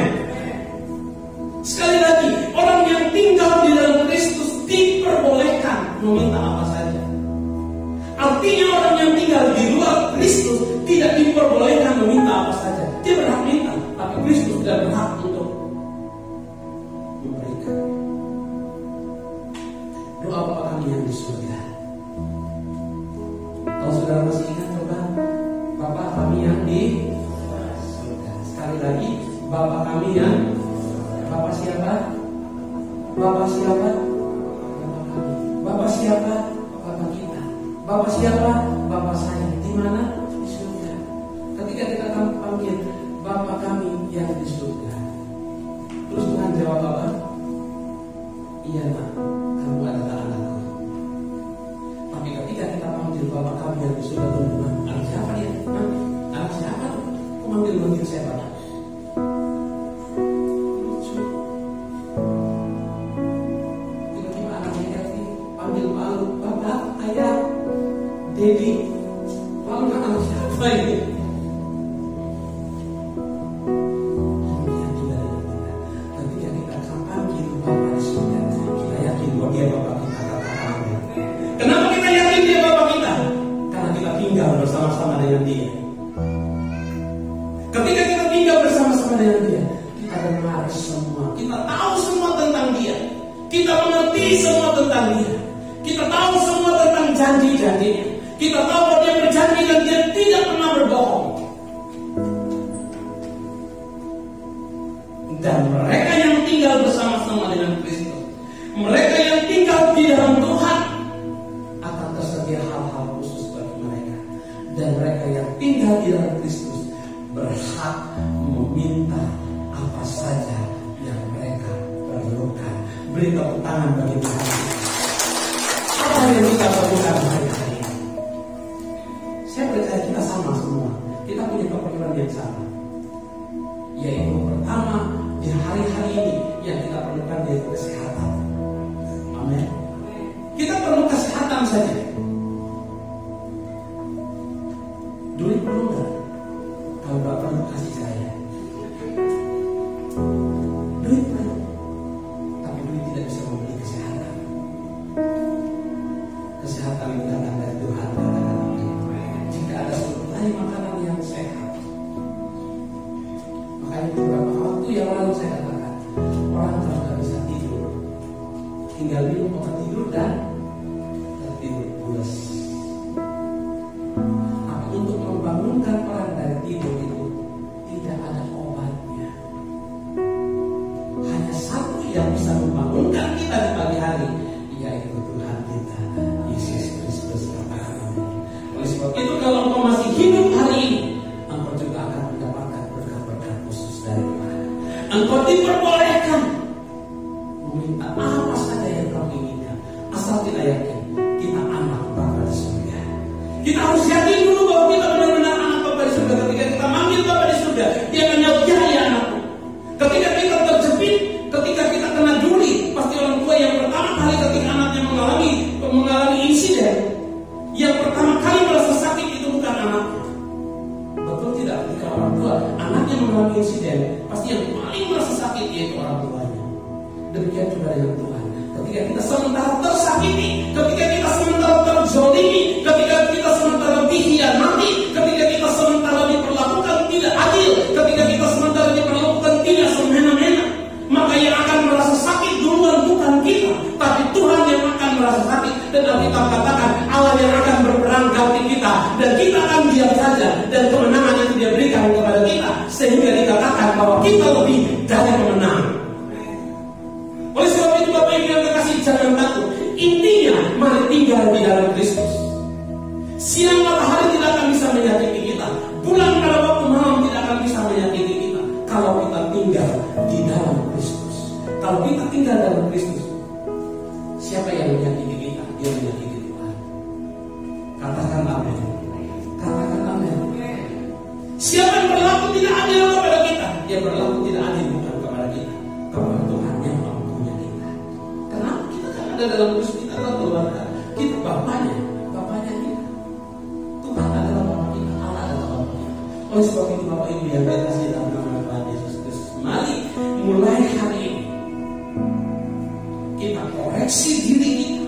Sekali lagi, orang yang tinggal di dalam Kristus diperbolehkan meminta apa saja. Artinya orang yang tinggal di luar Kristus tidak diperbolehkan meminta apa saja. Dia berhak minta, tapi Kristus tidak berhak untuk memberikan. Doa Bapa kami yang di surga. Kalau saudara masih ingat, coba Bapa kami yang di surga. Sekali lagi, Bapa kami yang. Bapa siapa? Bapa siapa? Bapa siapa? Bapa kita. Bapa siapa? Bapa saya. Di mana? Di surga. Ketika kita panggil Bapa kami yang di surga, terus Tuhan jawab apa? Iya Nak, kamu adalah anakku. Tapi ketika kita panggil Bapa kami yang di surga, Tuhan, anak siapa dia? Anak siapa? Aku manggil siapa? Dedi, lalu anak siapa ini? Demikian juga dengan kita. Ketika kita akan panggil Bapa di surga, kita yakin bahwa Dia Bapa kita. Katakan amin. Kenapa kita yakin Dia Bapa kita? Karena kita tinggal bersama-sama dengan Dia. Ketika kita tinggal bersama-sama dengan Dia, kita dengar semua, kita tahu semua tentang Dia, kita mengerti semua tentang Dia, kita tahu semua tentang janji-janjinya. Kita tahu bahwa Dia berjanji dan Dia tidak pernah berbohong. Dan mereka yang tinggal bersama-sama dengan Kristus, mereka yang tinggal di dalam Tuhan, akan tersedia hal-hal khusus bagi mereka. Dan mereka yang tinggal di dalam Kristus berhak meminta apa saja yang mereka perlukan. Beri tepuk tangan bagi Tuhan. Apa yang kita perlukan hari ini? Saya percaya kita sama semua. Kita punya keperluan yang sama. Yaitu pertama, di hari-hari ini yang kita perlukan yaitu kesehatan. Amin. Kita perlu kesehatan saja. Duit perlu nggak? Kalau Bapak perlu kasih saya. Duit perlu, tapi duit tidak bisa membeli kesehatan. Kesehatan itu datang dari Tuhan. Jika ada suplai makanan yang sehat, makanya beberapa waktu yang lalu saya katakan, orang kalau nggak bisa tidur, tinggal minum obat tidur dan tertidur pulas. Tapi untuk membangunkan orang dari tidur itu tidak ada obatnya. Hanya satu yang bisa membangunkan kita di pagi hari, yaitu Tuhan kita, Yesus Kristus. Oleh sebab itu, kalau engkau masih hidup hari ini, engkau juga akan mendapatkan berkat-berkat khusus dari Tuhan. Engkau diperbolehkan meminta apa saja yang kau inginkan, asal kita yakin kita anak Bapa di surga. Kita harus yakin dulu bahwa kita benar-benar anak Bapa di surga. Ketika kita manggil Bapa di surga, Dia akan jawab, ya anakku. Ketika kita terjepit, ketika kita kena juli, pasti orang tua yang pertama kali ketika anaknya mengalami insiden, yang pertama kali merasa sakit itu bukan anaknya. Betul tidak? Ketika orang tua anaknya mengalami insiden, pasti yang paling merasa sakit yaitu orang tuanya. Demikian juga dengan Tuhan. Ketika kita sementara tersakiti, ketika kita sementara terzolimi, ketika kita sementara dikhianati, ketika kita sementara diperlakukan tidak adil, ketika kita sementara diperlakukan tidak semena-mena, maka yang akan merasa sakit duluan bukan kita, tapi Tuhan yang akan merasa sakit. Dan Alkitab katakan Allah yang akan berperang ganti kita, dan kita akan diam saja, dan kemenangan yang Dia berikan kepada kita, sehingga dikatakan bahwa kita lebih dari pemenang. Oleh sebab itu Bapak Ibu yang terkasih, jangan takut. Intinya mari tinggal di dalam Kristus. Siang matahari tidak akan bisa menyakiti kita, bulan pada waktu malam tidak akan bisa menyakiti kita, kalau kita tinggal di dalam Kristus. Kalau kita tinggal dalam Kristus, siapa yang menyakiti kita? Dia menyakiti Tuhan. Katakan amin. Katakan amin. Siapa yang berlaku tidak adil kepada kita? Dia berlaku tidak adil bukan kepada kita, kepada Tuhan yang mempunyai kita. Kenapa? Kita kan ada dalam Kristus, kita adalah keluarga. Kita bapaknya kita. Tuhan adalah Bapak kita, Allah adalah Bapak kita. Oleh sebab itu Bapak Ibu yang dikasihi dalam nama Tuhan Yesus Kristus, mari mulai hari ini kita koreksi diri kita.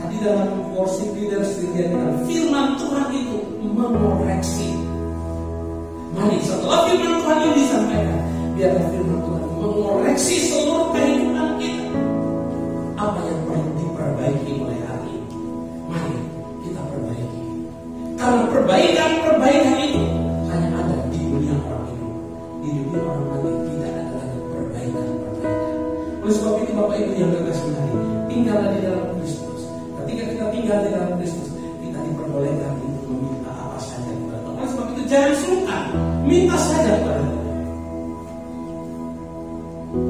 Tadi dalam worship leaders dengan firman Tuhan itu mengoreksi. Mari setelah firman Tuhan ini disampaikan, biarlah firman Tuhan mengoreksi seluruh kehidupan kita. Apa yang perlu diperbaiki mulai hari ini, mari kita perbaiki. Karena perbaikan itu hanya ada di dunia orang hidup. Di dunia orang mati tidak ada lagi perbaikan. Oleh sebab itu Bapak Ibu yang terkasih hari, tinggallah di dalam Kristus. Ketika kita tinggal di dalam Kristus, kita diperbolehkan untuk meminta apa saja kepada Tuhan. Oleh sebab itu jangan sungkan, minta saja kepada Tuhan.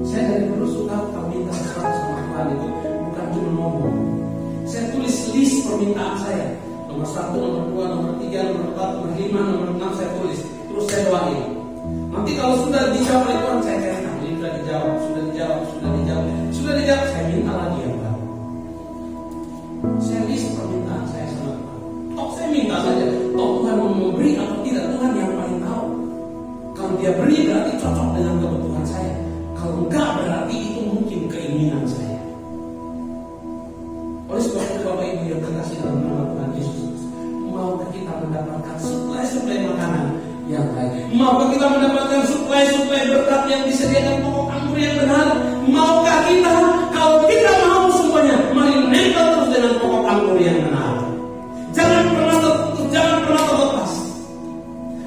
Saya dari dulu suka kalau minta sesuatu sama Tuhan itu bukan cuma ngomong. Saya tulis list permintaan saya. Nomor 1, nomor 2, nomor 3, nomor 4, nomor 5, nomor 6 saya tulis. Terus saya doain. Nanti kalau sudah dijawab oleh Tuhan, saya katakan ini sudah dijawab, sudah dijawab, saya minta lagi yang baru. Saya list permintaan saya sama Tuhan. Saya minta saja. Tuhan mau memberi atau tidak, Tuhan yang paling tahu. Kalau Dia beri berarti cocok dengan kebutuhan saya. Kalau enggak berarti itu mungkin keinginan saya. Oleh sebab itu Bapak Ibu yang terkasih dalam nama Tuhan Yesus, maukah kita mendapatkan suplai makanan yang baik? Maukah kita mendapatkan suplai berkat yang disediakan pokok anggur yang benar? Maukah kita? Kalau kita mau semuanya, mari nempel terus dengan pokok anggur yang benar. Jangan pernah terlepas.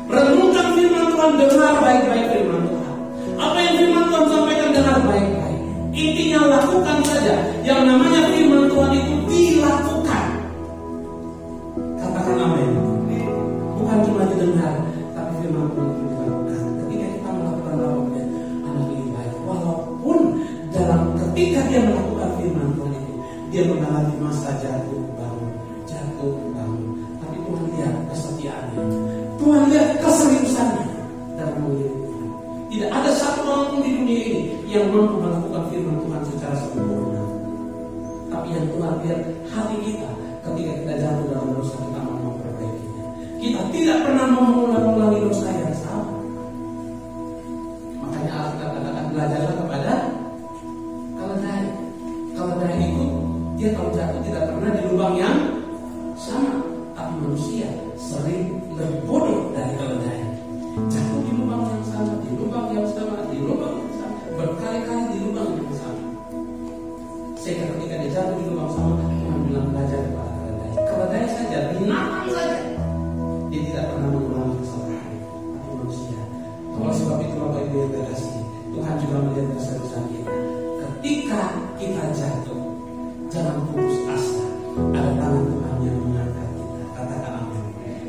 Renungkan firman Tuhan, dengar baik-baik firman Tuhan. Apa yang firman Tuhan sampaikan, dengar baik-baik. Intinya lakukan saja. Yang namanya firman Tuhan itu dilakukan. Katakan amin. Bukan cuma didengar, tapi firman Tuhan itu dilakukan. Ketika kita melakukan lakukan, anak ini baik. Walaupun dalam ketika dia melakukan firman Tuhan itu, dia mengalami masa jatuh bangun. Tapi Tuhan lihat kesetiaannya, Tuhan lihat keseriusannya dalam mengiring Tuhan. yang mampu melakukan firman Tuhan secara sempurna. Tapi yang Tuhan lihat hati kita ketika kita jatuh dalam dosa, kita mau memperbaikinya. Kita tidak pernah mau mengulangi dosa yang sama. Makanya Alkitab katakan belajarlah kepada keledai. Keledai itu dia kalau jatuh tidak pernah di lubang yang sama. Tapi manusia sering lebih bodoh dari keledai. Jatuh di lubang yang sama, di lubang yang sama, di lubang yang sama, berkali-kali di lubang yang sama. Sehingga ketika dia jatuh di lubang sama, Tuhan bilang belajar kepada keledai. Keledai saja, binatang saja, dia tidak pernah mengulangi kesalahan. Tapi manusia. Oleh sebab itu Bapak Ibu yang terkasih, Tuhan juga melihat dosa-dosa kita. Ketika kita jatuh, jangan putus asa. Ada tangan Tuhan yang mengangkat kita. Katakan amin.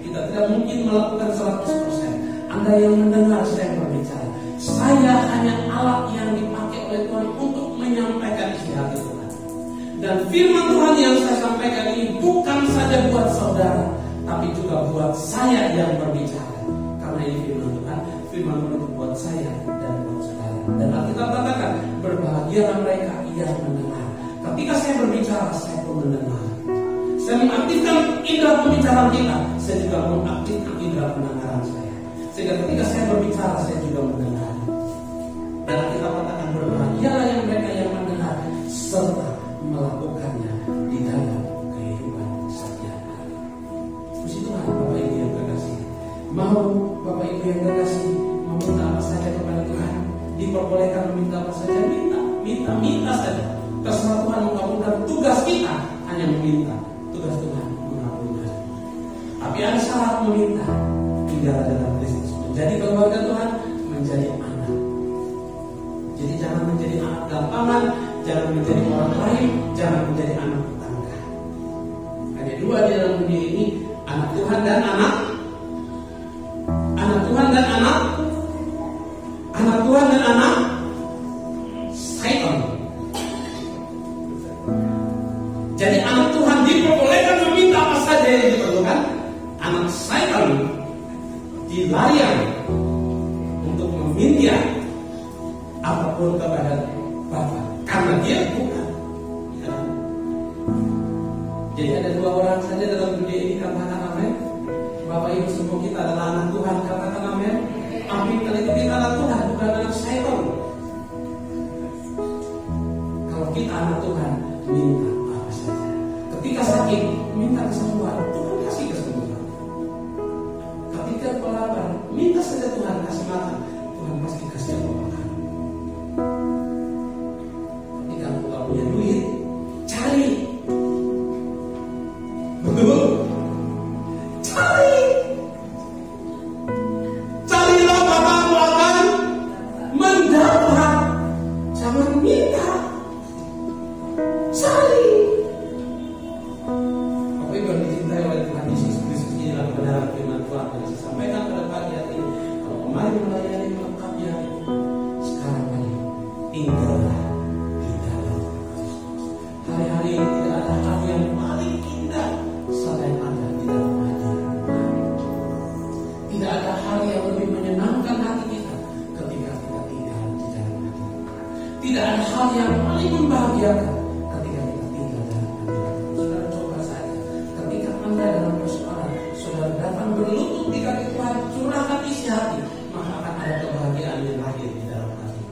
Kita tidak mungkin melakukan 100%. Anda yang mendengar saya berbicara, saya hanya alat yang dipakai oleh Tuhan untuk menyampaikan isi hati Tuhan. Dan firman Tuhan yang saya sampaikan ini bukan saja buat saudara, tapi juga buat saya yang berbicara. Karena ini firman Tuhan itu buat saya dan buat saudara. Dan Alkitab katakan, berbahagialah mereka yang mendengar. Ketika saya berbicara, saya pun mendengar. Saya mengaktifkan indera pembicaraan kita, saya juga mengaktifkan indera pendengaran saya. Sehingga ketika saya berbicara, saya juga mendengar. Dan kita katakan berbahagialah yang mereka yang mendengar serta melakukannya di dalam kehidupan setiap hari. Puji Tuhan, Bapak Ibu yang terkasih. Mau Bapak Ibu yang terkasih meminta apa saja kepada Tuhan, diperbolehkan meminta apa saja, minta saja. Terserah Tuhan mengabulkan. Tugas kita hanya meminta. Tugas Tuhan mengabulkan. Tapi ada syarat meminta. Tinggal dalam Kristus, menjadi keluarga Tuhan, menjadi anak. Jadi jangan menjadi anak gampangan, jangan menjadi orang lain, jangan menjadi anak tetangga. Ada dua di dalam dunia ini, anak Tuhan dan anak Tuhan dan anak Tuhan dan anak Satan. Jadi anak Tuhan diperbolehkan meminta apa saja yang diperlukan. Anak Satan dilarang untuk meminta apapun kepada Bapa, karena dia bukan. Ya. Jadi ada dua orang saja dalam dunia ini, katakan amin. Bapak Ibu semua kita adalah anak Tuhan, katakan amin. Amin. Kalau itu kita anak Tuhan, bukan anak Satan. Kalau kita anak Tuhan, minta apa saja. Ketika sakit, minta kesembuhan, Tuhan kasih kesembuhan. Ketika lapar, minta saja Tuhan kasih makan, Tuhan pasti kasih apa makan. Ketika engkau punya duit, cari. Betul? Cari. Carilah maka kamu akan mendapat. Jangan minta. Cari. Bapak Ibu yang dicintai oleh Tuhan Yesus Kristus, inilah kebenaran firman Tuhan yang saya sampaikan pada pagi hari ini. Kalau kemarin melayani melengkapi hari ini, sekarang mari tinggallah di dalam Kristus. Hari-hari ini tidak ada hal yang paling indah selain ada di dalam hadirat Tuhan. Tidak ada hal yang lebih menyenangkan hati kita ketika kita tinggal di dalam hadirat Tuhan. Tidak ada hal yang paling membahagiakan ketika kita tinggal dalam hadirat Tuhan. Saudara coba saja, ketika Anda dalam persoalan, saudara datang berlutut di kaki Tuhan, curahkan isi hati, maka akan ada kebahagiaan yang lahir di dalam hati.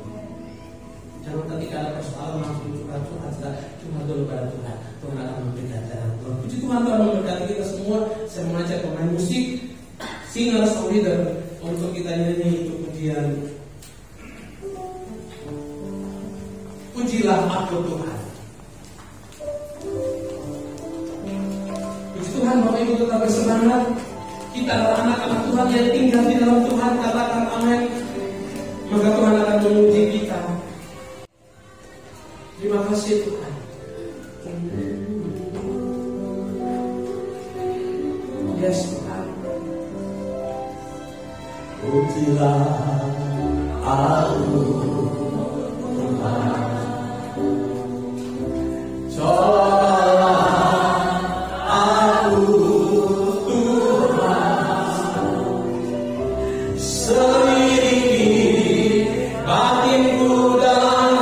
Jangan ketika ada persoalan langsung curhat, cuma dulu pada Tuhan. Tuhan akan memberikan jalan. Puji Tuhan, Tuhan memberkati kita semua. Saya mengajak pemain musik, singer, songwriter untuk kita nyanyi itu pujian Pujilah Aku Tuhan. Puji Tuhan, Bapak Ibu tetap bersemangat. Kita adalah anak-anak Tuhan yang tinggal di dalam Tuhan. Katakan amin. Maka Tuhan akan menguji kita. Terima kasih Tuhan. Yes Tuhan. Pujilah Aku Tuhan. Cobalah Aku Tuhan. Selidiki batinku dan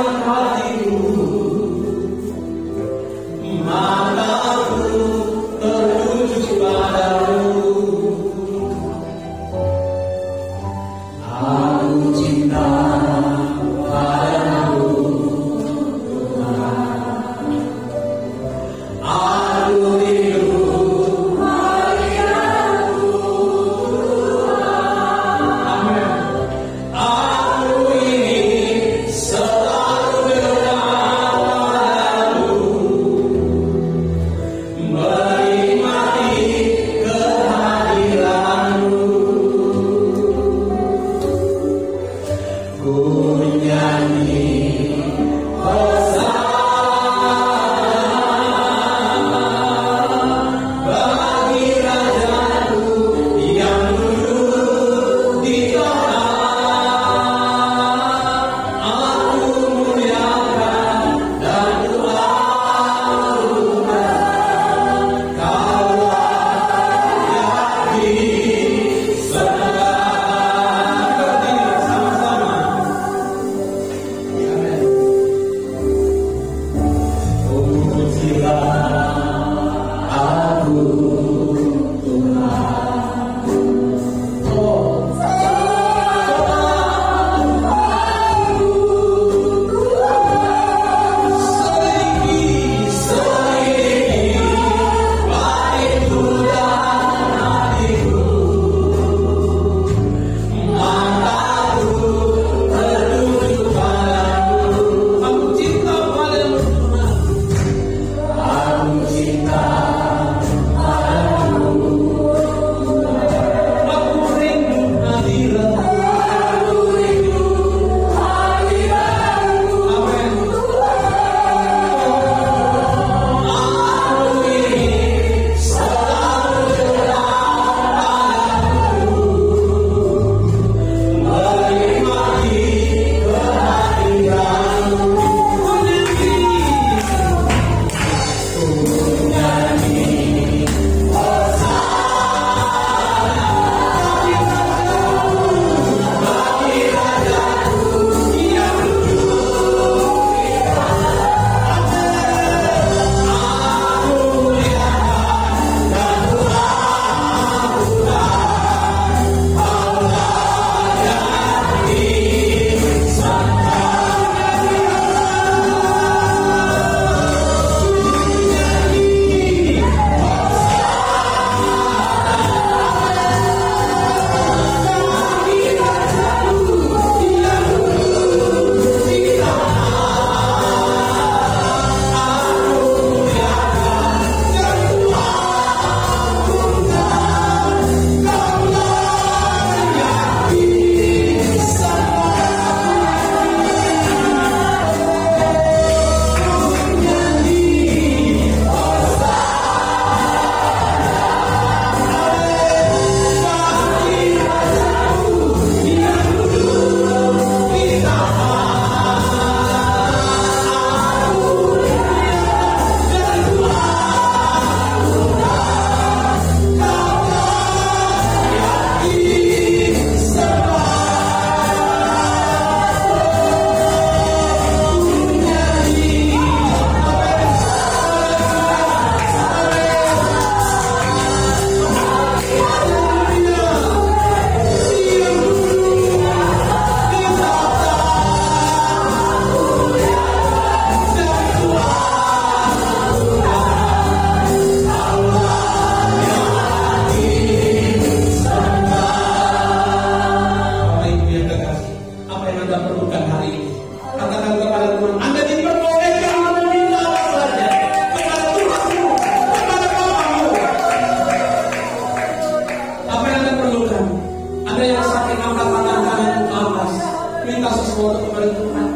sesuatu kepada Tuhan.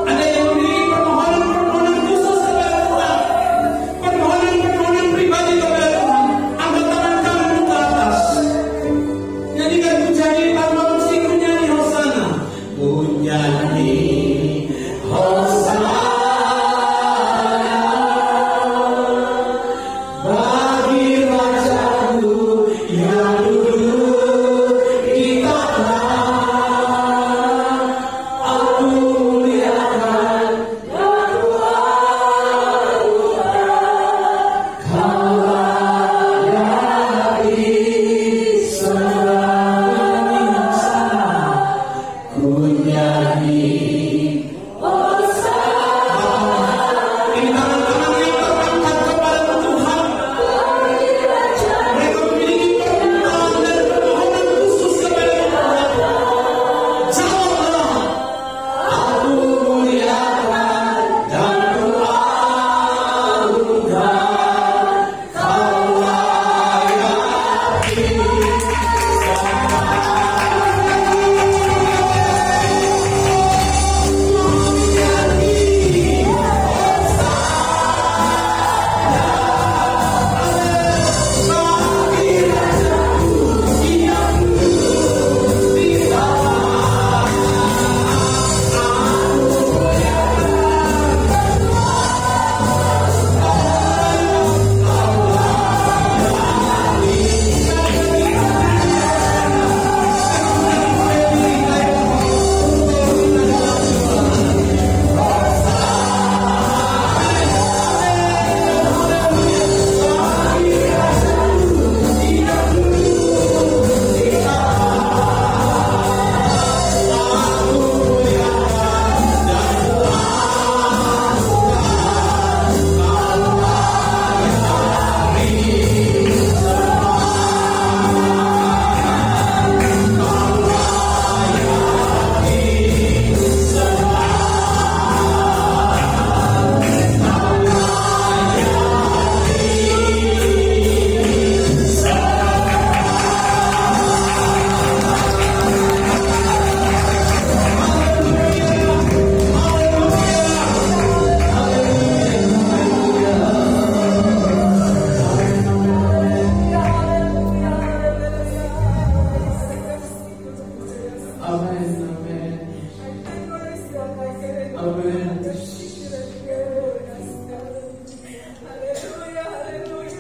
Ada yang memiliki permohonan-permohonan khusus kepada Tuhan, permohonan-permohonan pribadi kepada Tuhan. Angkat tangan kamu ke atas, nyanyikan pujian tanpa musik, nyanyi Hosana, Nyanyi Hosana bagi Rajaku yang duduk di tanah. Aku muliakan Kau layak disembah. Ku nyanyi ini tangan-tangan yang terangkat kepada Tuhan. Mereka memiliki permohonan dan permohonan khusus kepada Tuhan. Jawablah. aku muliakan dan ku agungkan Kau layak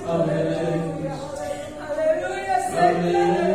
Amin, amin, amin, amin, amin.